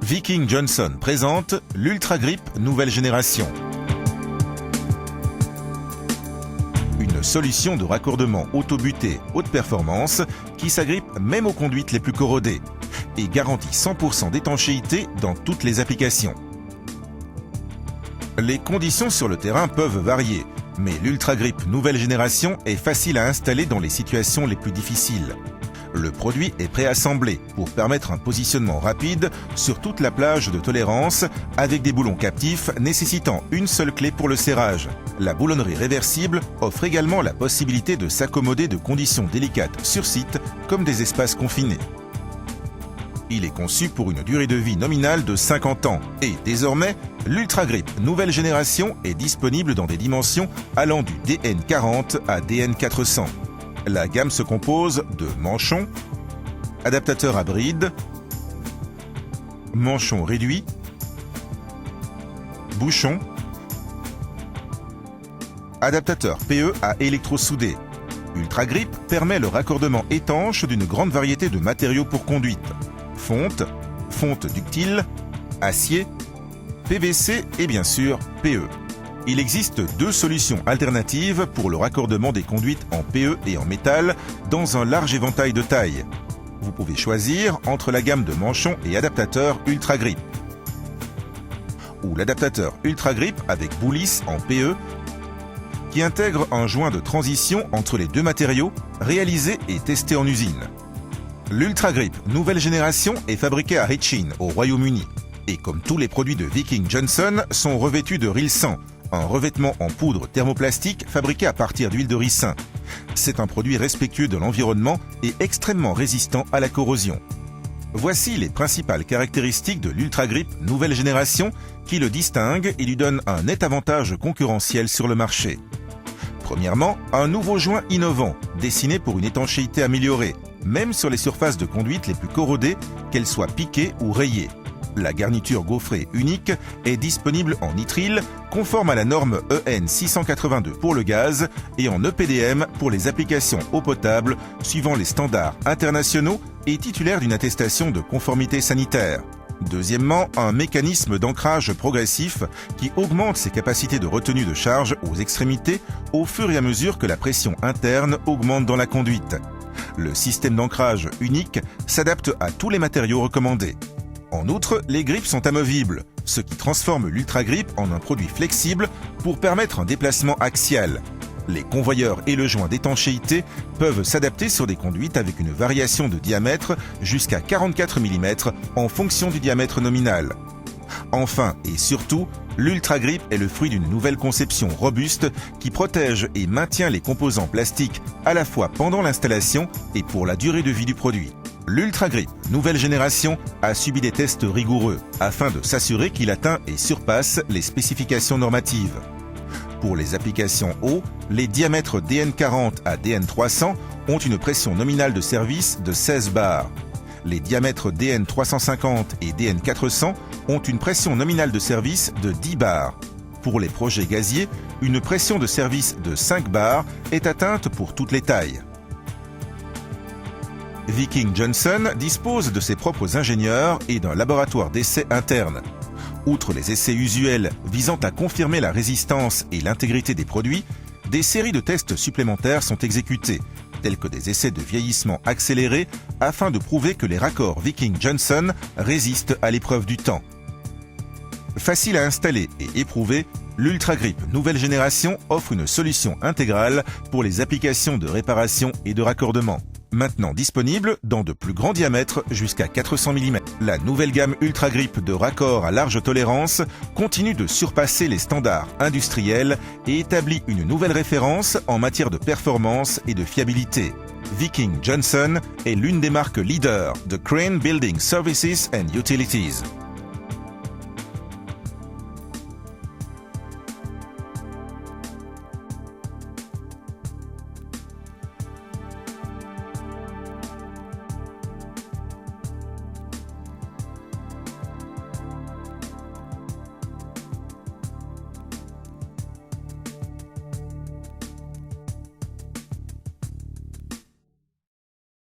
Viking Johnson présente l'Ultra Grip nouvelle génération. Une solution de raccordement auto-buté haute performance qui s'agrippe même aux conduites les plus corrodées et garantit 100% d'étanchéité dans toutes les applications. Les conditions sur le terrain peuvent varier, mais l'Ultra Grip nouvelle génération est facile à installer dans les situations les plus difficiles. Le produit est préassemblé pour permettre un positionnement rapide sur toute la plage de tolérance avec des boulons captifs nécessitant une seule clé pour le serrage. La boulonnerie réversible offre également la possibilité de s'accommoder de conditions délicates sur site comme des espaces confinés. Il est conçu pour une durée de vie nominale de 50 ans et désormais, l'Ultra Grip nouvelle génération est disponible dans des dimensions allant du DN40 à DN400. La gamme se compose de manchons, adaptateurs à bride, manchons réduits, bouchons, adaptateur PE à électrosoudé. Ultra Grip permet le raccordement étanche d'une grande variété de matériaux pour conduite. Fonte ductile, acier, PVC et bien sûr PE. Il existe deux solutions alternatives pour le raccordement des conduites en PE et en métal dans un large éventail de tailles. Vous pouvez choisir entre la gamme de manchons et adaptateurs Ultra Grip ou l'adaptateur Ultra Grip avec bout lisse en PE qui intègre un joint de transition entre les deux matériaux réalisé et testé en usine. L'Ultra Grip nouvelle génération est fabriqué à Hitchin au Royaume-Uni et comme tous les produits de Viking Johnson sont revêtus de Rilsan, un revêtement en poudre thermoplastique fabriqué à partir d'huile de ricin. C'est un produit respectueux de l'environnement et extrêmement résistant à la corrosion. Voici les principales caractéristiques de l'Ultra Grip nouvelle génération qui le distinguent et lui donnent un net avantage concurrentiel sur le marché. Premièrement, un nouveau joint innovant, dessiné pour une étanchéité améliorée, même sur les surfaces de conduite les plus corrodées, qu'elles soient piquées ou rayées. La garniture gaufrée unique est disponible en nitrile, conforme à la norme EN 682 pour le gaz et en EPDM pour les applications eau potable, suivant les standards internationaux et titulaire d'une attestation de conformité sanitaire. Deuxièmement, un mécanisme d'ancrage progressif qui augmente ses capacités de retenue de charge aux extrémités au fur et à mesure que la pression interne augmente dans la conduite. Le système d'ancrage unique s'adapte à tous les matériaux recommandés. En outre, les grippes sont amovibles, ce qui transforme l'Ultra Grip en un produit flexible pour permettre un déplacement axial. Les convoyeurs et le joint d'étanchéité peuvent s'adapter sur des conduites avec une variation de diamètre jusqu'à 44 mm en fonction du diamètre nominal. Enfin et surtout, l'Ultra Grip est le fruit d'une nouvelle conception robuste qui protège et maintient les composants plastiques à la fois pendant l'installation et pour la durée de vie du produit. L'Ultra Grip nouvelle génération a subi des tests rigoureux afin de s'assurer qu'il atteint et surpasse les spécifications normatives. Pour les applications eau, les diamètres DN40 à DN300 ont une pression nominale de service de 16 bars. Les diamètres DN350 et DN400 ont une pression nominale de service de 10 bars. Pour les projets gaziers, une pression de service de 5 bars est atteinte pour toutes les tailles. Viking Johnson dispose de ses propres ingénieurs et d'un laboratoire d'essais interne. Outre les essais usuels visant à confirmer la résistance et l'intégrité des produits, des séries de tests supplémentaires sont exécutées, tels que des essais de vieillissement accéléré afin de prouver que les raccords Viking Johnson résistent à l'épreuve du temps. Facile à installer et éprouver, l'Ultra Grip nouvelle génération offre une solution intégrale pour les applications de réparation et de raccordement. Maintenant disponible dans de plus grands diamètres jusqu'à 400 mm. La nouvelle gamme Ultra Grip de raccord à large tolérance continue de surpasser les standards industriels et établit une nouvelle référence en matière de performance et de fiabilité. Viking Johnson est l'une des marques leaders de Crane Building Services and Utilities.